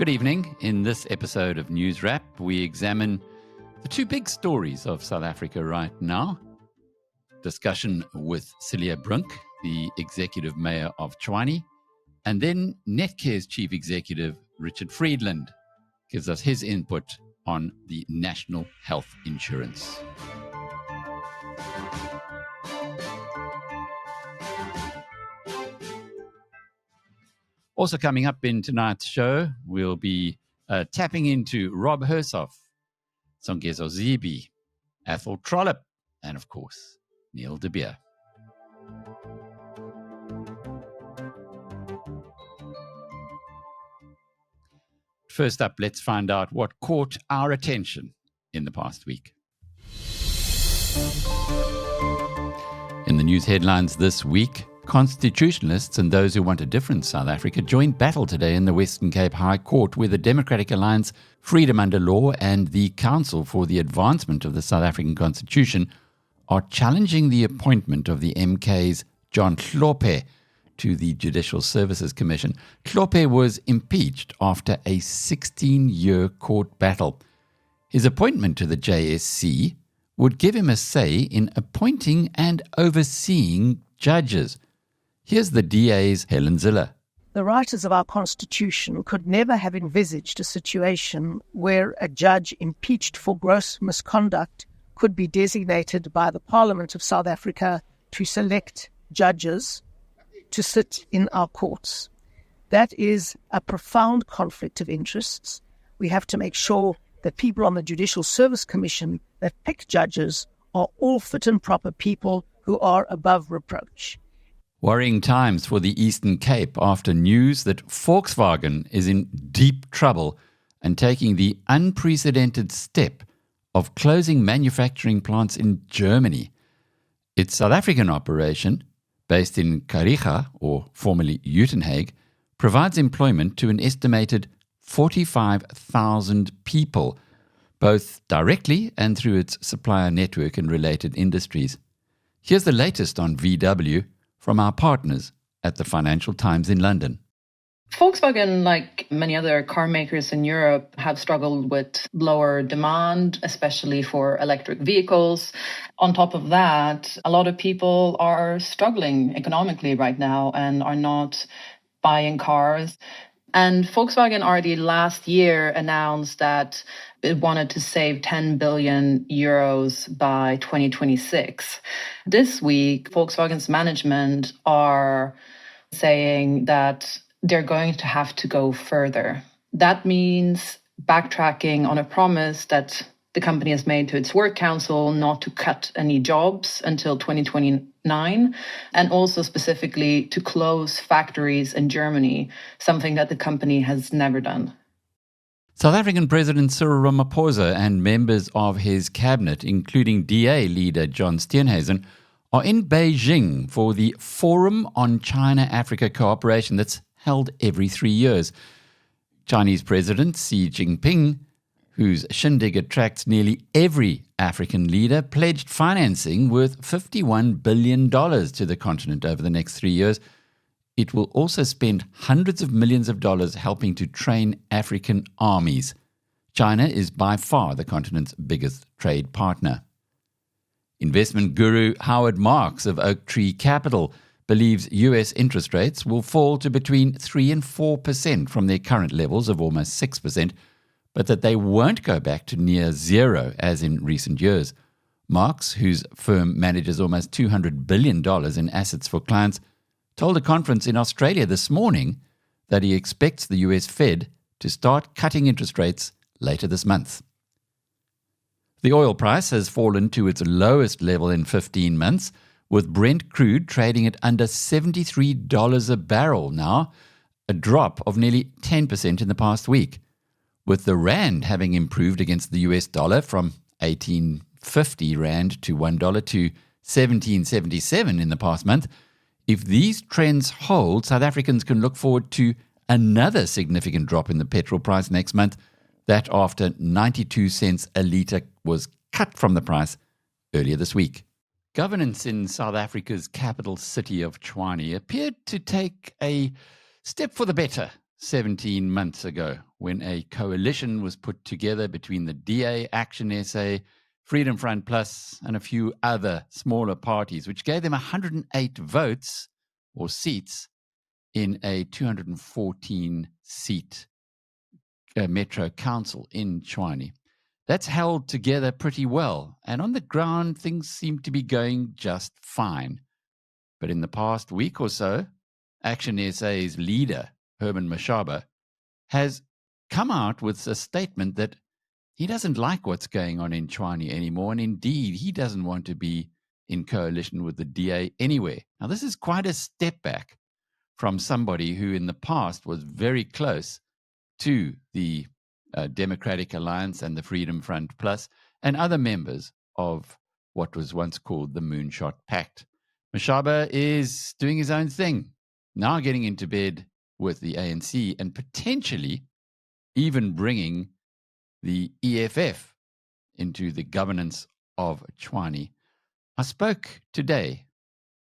Good evening. In this episode of NewsWrap, we examine the two big stories of South Africa right now. Discussion with Cilliers Brink, the executive mayor of Tshwane, and then Netcare's chief executive, Richard Friedland, gives us his input on the national health insurance. Also coming up in tonight's show, we'll be tapping into Rob Hersov, Songezo Zibi, Athol Trollip, and of course, Neil de Beer. First up, let's find out what caught our attention in the past week. In the news headlines this week, constitutionalists and those who want a different South Africa joined battle today in the Western Cape High Court, where the Democratic Alliance, Freedom Under Law, and the Council for the Advancement of the South African Constitution are challenging the appointment of the MK's John Hlophe to the Judicial Services Commission. Hlophe was impeached after a 16-year court battle. His appointment to the JSC would give him a say in appointing and overseeing judges. Here's the DA's Helen Ziller. The writers of our Constitution could never have envisaged a situation where a judge impeached for gross misconduct could be designated by the Parliament of South Africa to select judges to sit in our courts. That is a profound conflict of interests. We have to make sure that people on the Judicial Service Commission that pick judges are all fit and proper people who are above reproach. Worrying times for the Eastern Cape after news that Volkswagen is in deep trouble and taking the unprecedented step of closing manufacturing plants in Germany. Its South African operation, based in Kariga, or formerly Uitenhage, provides employment to an estimated 45,000 people, both directly and through its supplier network and related industries. Here's the latest on VW from our partners at the Financial Times in London. Volkswagen, like many other car makers in Europe, have struggled with lower demand, especially for electric vehicles. On top of that, a lot of people are struggling economically right now and are not buying cars. And Volkswagen already last year announced that it wanted to save 10 billion euros by 2026. This week, Volkswagen's management are saying that they're going to have to go further. That means backtracking on a promise that the company has made to its work council not to cut any jobs until 2029, and also specifically to close factories in Germany, something that the company has never done. South African President Cyril Ramaphosa and members of his cabinet, including DA leader John Steenhuisen, are in Beijing for the Forum on China-Africa Cooperation that's held every 3 years. Chinese President Xi Jinping, whose shindig attracts nearly every African leader, pledged financing worth $51 billion to the continent over the next 3 years. It will also spend hundreds of millions of dollars helping to train African armies. China is by far the continent's biggest trade partner. Investment guru Howard Marks of Oak Tree Capital believes U.S. interest rates will fall to between 3 and 4% from their current levels of almost 6%, but that they won't go back to near zero as in recent years. Marks, whose firm manages almost $200 billion in assets for clients, told a conference in Australia this morning that he expects the US Fed to start cutting interest rates later this month. The oil price has fallen to its lowest level in 15 months, with Brent crude trading at under $73 a barrel now, a drop of nearly 10% in the past week. With the rand having improved against the US dollar from 18.50 rand to $1 to 17.77 in the past month, if these trends hold, South Africans can look forward to another significant drop in the petrol price next month, that after 92 cents a litre was cut from the price earlier this week. Governance in South Africa's capital city of Tshwane appeared to take a step for the better 17 months ago when a coalition was put together between the DA, Action SA, Freedom Front Plus, and a few other smaller parties, which gave them 108 votes or seats in a 214-seat Metro Council in Tshwane. That's held together pretty well, and on the ground, things seem to be going just fine. But in the past week or so, Action SA's leader, Herman Mashaba, has come out with a statement that he doesn't like what's going on in Tshwane anymore, and indeed, he doesn't want to be in coalition with the DA anywhere. Now, this is quite a step back from somebody who in the past was very close to the Democratic Alliance and the Freedom Front Plus and other members of what was once called the Moonshot Pact. Mashaba is doing his own thing, now getting into bed with the ANC and potentially even bringing the EFF into the governance of Tshwane. I spoke today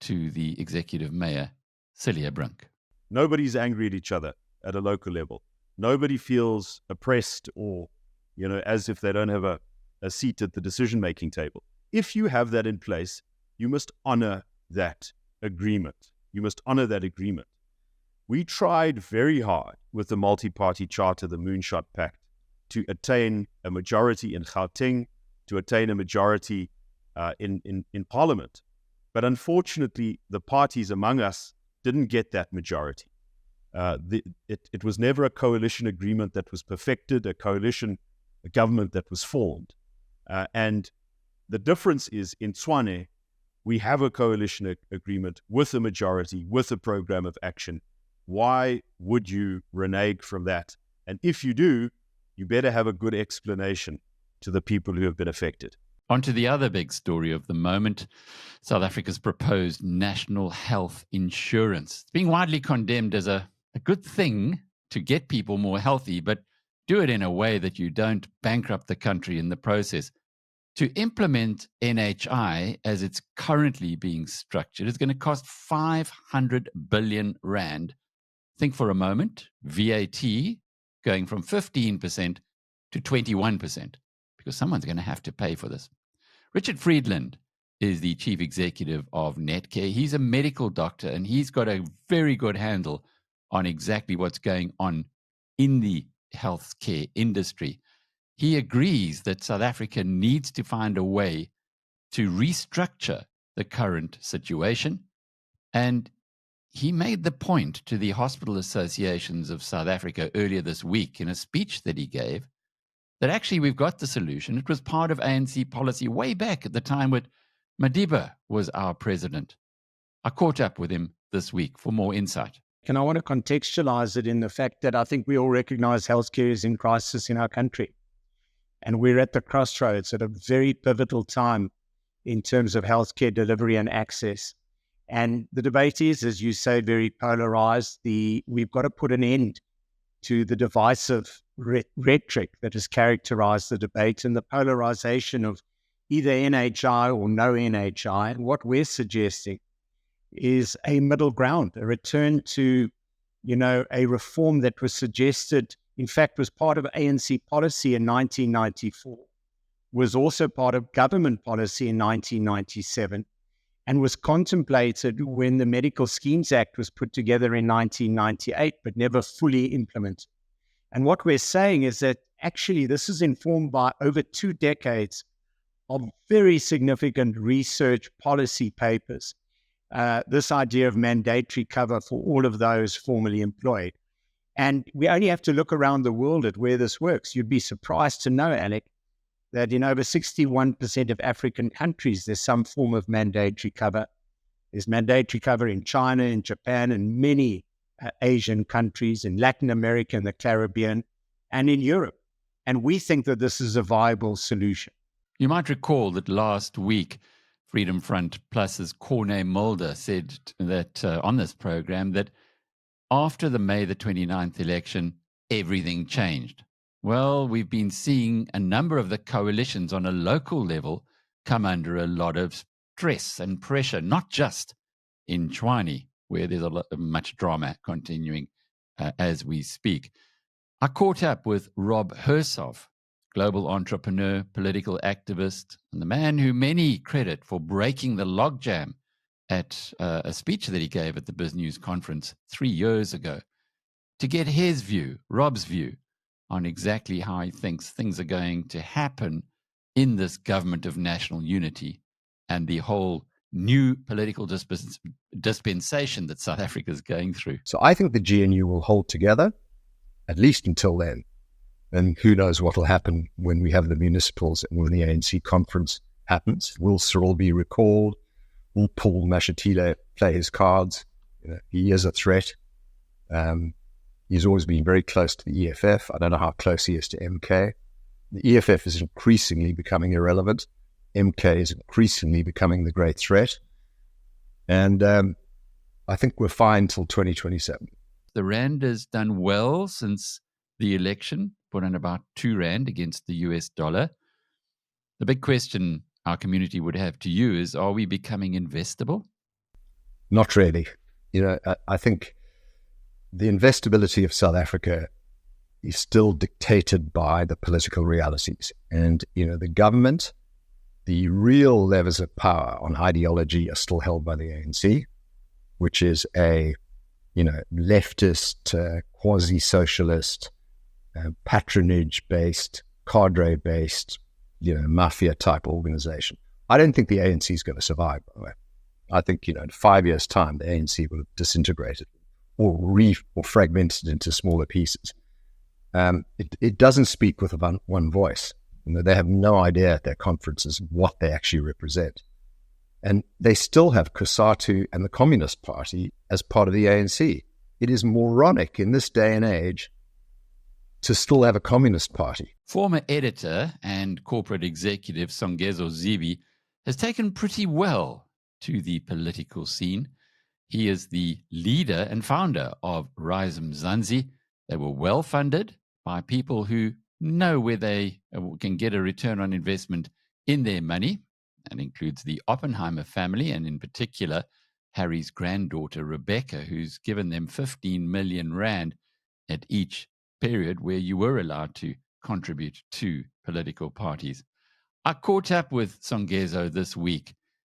to the executive mayor, Cilliers Brink. Nobody's angry at each other at a local level. Nobody feels oppressed or, as if they don't have a seat at the decision-making table. If you have that in place, you must honor that agreement. You must honor that agreement. We tried very hard with the multi-party charter, the Moonshot Pact, to attain a majority in Gauteng, to attain a majority in Parliament. But unfortunately, the parties among us didn't get that majority. It was never a coalition agreement that was perfected, a government that was formed. And the difference is in Tshwane, we have a coalition agreement with a majority, with a program of action. Why would you renege from that? And if you do, you better have a good explanation to the people who have been affected. On to the other big story of the moment, South Africa's proposed national health insurance. It's being widely condemned as a good thing to get people more healthy, but do it in a way that you don't bankrupt the country in the process. To implement NHI as it's currently being structured is going to cost 500 billion rand. Think for a moment, VAT going from 15% to 21%, because someone's going to have to pay for this. Richard Friedland is the chief executive of Netcare. He's a medical doctor, and he's got a very good handle on exactly what's going on in the healthcare industry. He agrees that South Africa needs to find a way to restructure the current situation. And he made the point to the hospital associations of South Africa earlier this week in a speech that he gave that actually we've got the solution. It was part of ANC policy way back at the time when Madiba was our president. I caught up with him this week for more insight. And I want to contextualize it in the fact that I think we all recognize healthcare is in crisis in our country. And we're at the crossroads at a very pivotal time in terms of healthcare delivery and access. And the debate is, as you say, very polarized. We've got to put an end to the divisive rhetoric that has characterized the debate and the polarization of either NHI or no NHI. And what we're suggesting is a middle ground, a return to, a reform that was suggested, in fact, was part of ANC policy in 1994, was also part of government policy in 1997, and was contemplated when the Medical Schemes Act was put together in 1998, but never fully implemented. And what we're saying is that actually this is informed by over 2 decades of very significant research policy papers, this idea of mandatory cover for all of those formerly employed. And we only have to look around the world at where this works. You'd be surprised to know, Alec, that in over 61% of African countries, there's some form of mandatory cover. There's mandatory cover in China, in Japan, and many Asian countries, in Latin America and the Caribbean, and in Europe. And we think that this is a viable solution. You might recall that last week, Freedom Front Plus's Corné Mulder said that on this program that after the May the 29th election, everything changed. Well, we've been seeing a number of the coalitions on a local level come under a lot of stress and pressure, not just in Tshwane, where there's much drama continuing, as we speak. I caught up with Rob Hersov, global entrepreneur, political activist, and the man who many credit for breaking the logjam at a speech that he gave at the BizNews conference 3 years ago, to get his view, Rob's view, on exactly how he thinks things are going to happen in this government of national unity and the whole new political dispensation that South Africa is going through. So I think the GNU will hold together, at least until then. And who knows what will happen when we have the municipals and when the ANC conference happens. Will Cyril be recalled? Will Paul Mashatile play his cards? He is a threat. He's always been very close to the EFF. I don't know how close he is to MK. The EFF is increasingly becoming irrelevant. MK is increasingly becoming the great threat. And I think we're fine till 2027. The Rand has done well since the election, put in about 2 Rand against the US dollar. The big question our community would have to you is, are we becoming investable? Not really. I think the investability of South Africa is still dictated by the political realities. And, the government, the real levers of power on ideology are still held by the ANC, which is a, leftist, quasi-socialist, patronage-based, cadre-based, mafia-type organization. I don't think the ANC is going to survive, by the way. I think, in 5 years' time, the ANC will have disintegrated or fragmented into smaller pieces. It doesn't speak with one voice. They have no idea at their conferences what they actually represent. And they still have COSATU and the Communist Party as part of the ANC. It is moronic in this day and age to still have a Communist Party. Former editor and corporate executive Songezo Zibi has taken pretty well to the political scene. He is the leader and founder of Rise Mzansi. They were well funded by people who know where they can get a return on investment in their money. That includes the Oppenheimer family, and in particular, Harry's granddaughter, Rebecca, who's given them 15 million Rand at each period where you were allowed to contribute to political parties. I caught up with Songezo this week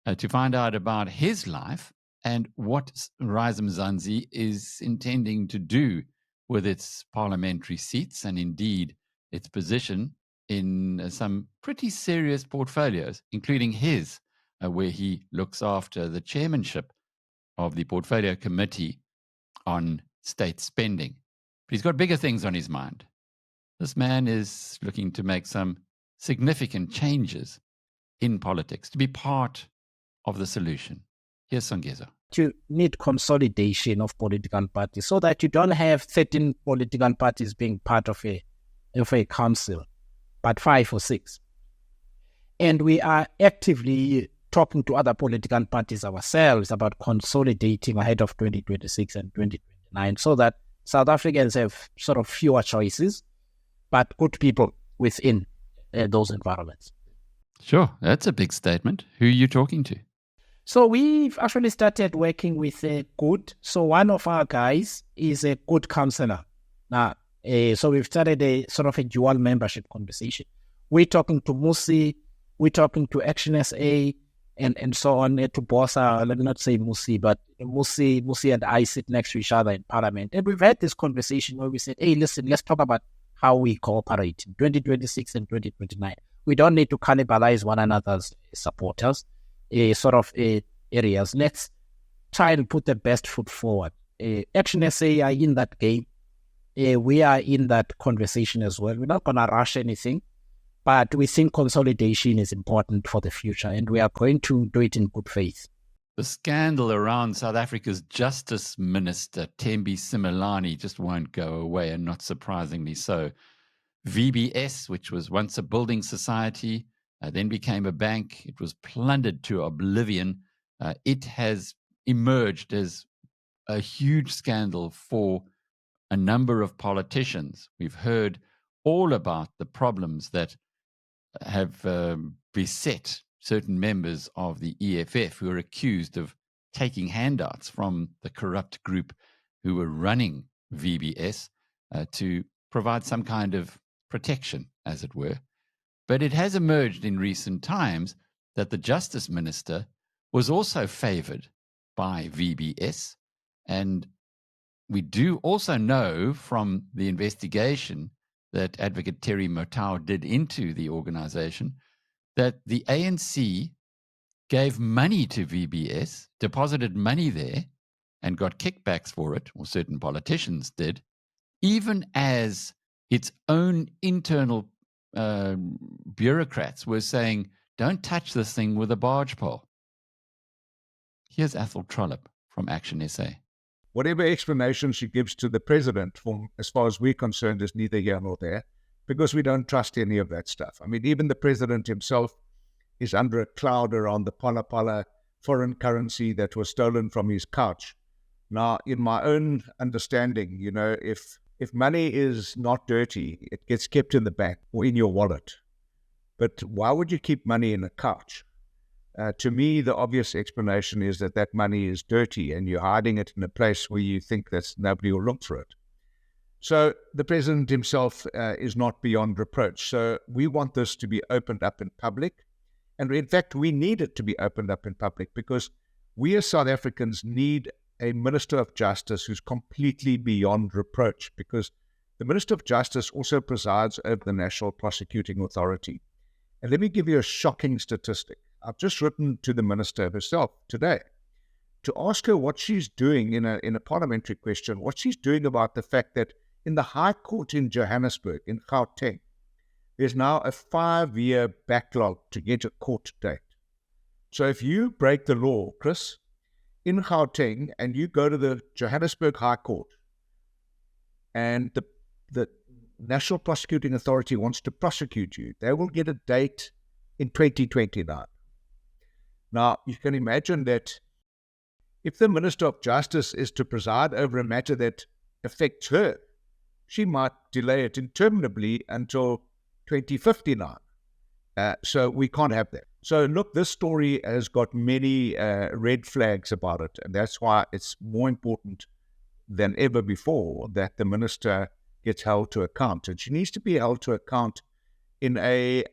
to find out about his life and what Rise Mzansi is intending to do with its parliamentary seats and indeed its position in some pretty serious portfolios, including his, where he looks after the chairmanship of the Portfolio Committee on State Spending. But he's got bigger things on his mind. This man is looking to make some significant changes in politics, to be part of the solution. Here's Songezo. You need consolidation of political parties so that you don't have 13 political parties being part of a council, but 5 or 6. And we are actively talking to other political parties ourselves about consolidating ahead of 2026 and 2029 so that South Africans have sort of fewer choices, but good people within those environments. Sure, that's a big statement. Who are you talking to? So we've actually started working with Good. So one of our guys is a Good counselor. Now, so we've started a sort of a dual membership conversation. We're talking to Musi, we're talking to Action SA, and so on, to Bossa. Let me not say Musi, but Musi and I sit next to each other in Parliament. And we've had this conversation where we said, hey, listen, let's talk about how we cooperate in 2026 and 2029. We don't need to cannibalize one another's supporters, areas. Let's try and put the best foot forward. Action SA are in that game. We are in that conversation as well. We're not going to rush anything, but we think consolidation is important for the future, and we are going to do it in good faith. The scandal around South Africa's Justice Minister, Thembi Simelane, just won't go away, and not surprisingly so. VBS, which was once a building society, then became a bank. It was plundered to oblivion. It has emerged as a huge scandal for a number of politicians. We've heard all about the problems that have beset certain members of the EFF who are accused of taking handouts from the corrupt group who were running VBS to provide some kind of protection, as it were. But it has emerged in recent times that the Justice Minister was also favoured by VBS. And we do also know from the investigation that Advocate Terry Motau did into the organisation that the ANC gave money to VBS, deposited money there, and got kickbacks for it, or certain politicians did, even as its own internal bureaucrats were saying, don't touch this thing with a barge pole. Here's Athol Trollip from Action SA. Whatever explanation she gives to the president, as far as we're concerned, is neither here nor there, because we don't trust any of that stuff. I mean, even the president himself is under a cloud around the pala foreign currency that was stolen from his couch. Now, in my own understanding, if money is not dirty, it gets kept in the bank or in your wallet. But why would you keep money in a couch? To me, the obvious explanation is that money is dirty and you're hiding it in a place where you think that nobody will look for it. So the president himself is not beyond reproach. So we want this to be opened up in public. And in fact, we need it to be opened up in public because we as South Africans need a Minister of Justice who's completely beyond reproach, because the Minister of Justice also presides over the National Prosecuting Authority. And let me give you a shocking statistic. I've just written to the Minister herself today to ask her what she's doing in a parliamentary question, what she's doing about the fact that in the High Court in Johannesburg, in Gauteng, there's now a 5-year backlog to get a court date. So if you break the law, Chris, in Gauteng, and you go to the Johannesburg High Court, and the National Prosecuting Authority wants to prosecute you, they will get a date in 2029. Now, you can imagine that if the Minister of Justice is to preside over a matter that affects her, she might delay it interminably until 2059. So we can't have that. So look, this story has got many red flags about it, and that's why it's more important than ever before that the minister gets held to account, and she needs to be held to account in a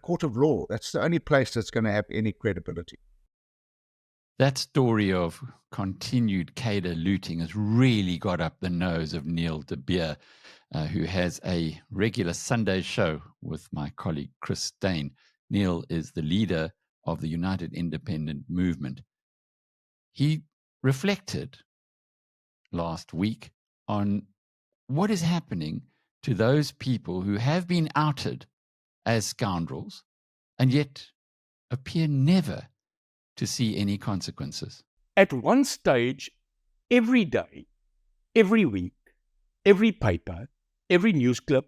court of law. That's the only place that's going to have any credibility. That story of continued cadre looting has really got up the nose of Neil de Beer, who has a regular Sunday show with my colleague Chris Steyn. Neil is the leader of the United Independent Movement. He reflected last week on what is happening to those people who have been outed as scoundrels and yet appear never to see any consequences. At one stage, every day, every week, every paper, every news clip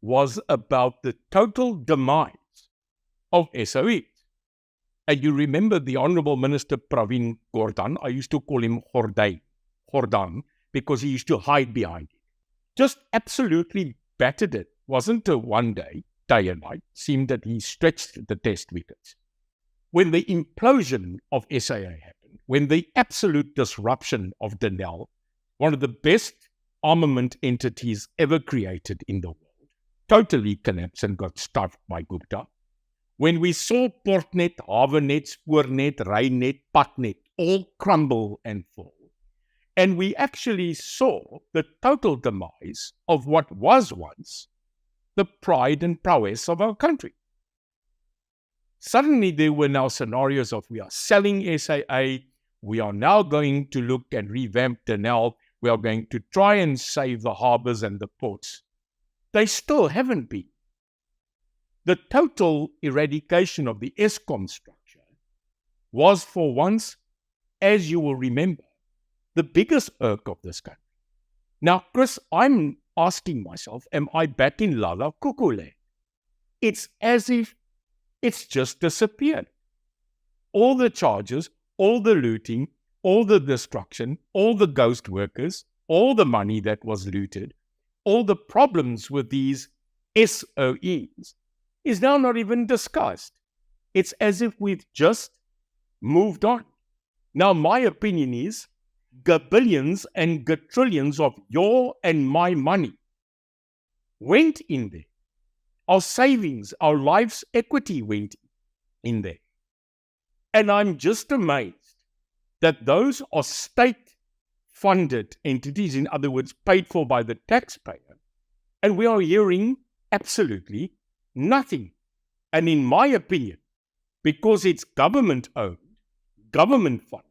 was about the total demise of SOEs. And you remember the Honourable Minister Pravin Gordhan, I used to call him Gordhan, because he used to hide behind it. Just absolutely battered it. Wasn't a one day and night. Seemed that he stretched the test wickets. When the implosion of SAA happened, when the absolute disruption of Denel, one of the best armament entities ever created in the world, totally collapsed and got stuffed by Gupta. When we saw Portnet, Havenet, Spoornet, Reinet, Patnet all crumble and fall, and we actually saw the total demise of what was once the pride and prowess of our country. Suddenly there were now scenarios of we are selling SAA, we are now going to look and revamp Denel, we are going to try and save the harbours and the ports. They still haven't been. The total eradication of the Eskom structure was for once, as you will remember, the biggest irk of this country. Now, Chris, I'm asking myself, am I back in Lala Cuckoo land? It's as if it's just disappeared. All the charges, all the looting, all the destruction, all the ghost workers, all the money that was looted, all the problems with these SOEs is now not even discussed. It's as if we've just moved on. Now, my opinion is gabillions and gatrillions of your and my money went in there. Our savings, our life's equity went in there. And I'm just amazed that those are state-funded entities, in other words, paid for by the taxpayer, and we are hearing absolutely nothing. And in my opinion, because it's government-owned, government-funded,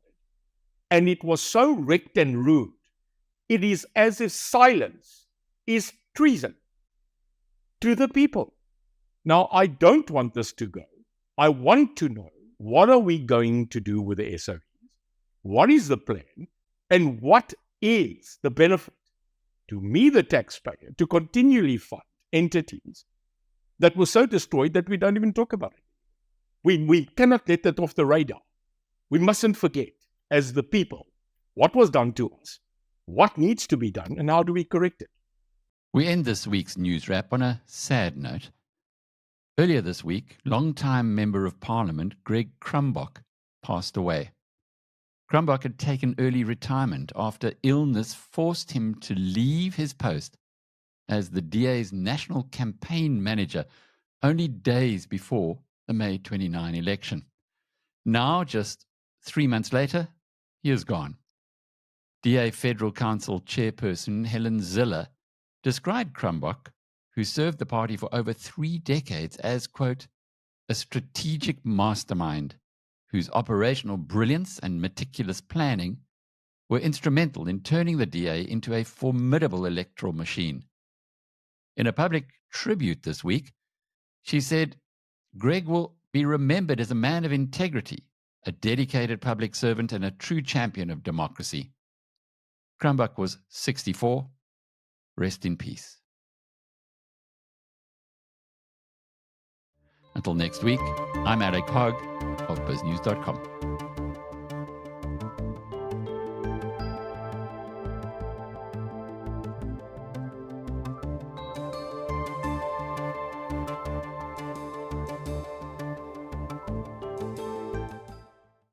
and it was so wrecked and ruined, it is as if silence is treason to the people. Now, I don't want this to go. I want to know, what are we going to do with the SOEs? What is the plan? And what is the benefit to me, the taxpayer, to continually fund entities that were so destroyed that we don't even talk about it? We cannot let that off the radar. We mustn't forget, as the people, what was done to us, what needs to be done, and how do we correct it? We end this week's news wrap on a sad note. Earlier this week, long-time Member of Parliament Greg Krumbock passed away. Krumbock had taken early retirement after illness forced him to leave his post as the DA's national campaign manager only days before the May 29 election. Now, just 3 months later, he is gone. DA Federal Council chairperson Helen Zille described Krumbock, who served the party for over 3 decades, as, quote, a strategic mastermind whose operational brilliance and meticulous planning were instrumental in turning the DA into a formidable electoral machine. In a public tribute this week, she said, Greg will be remembered as a man of integrity, a dedicated public servant, and a true champion of democracy. Krumbock was 64. Rest in peace. Until next week, I'm Alec Hogg of BizNews.com.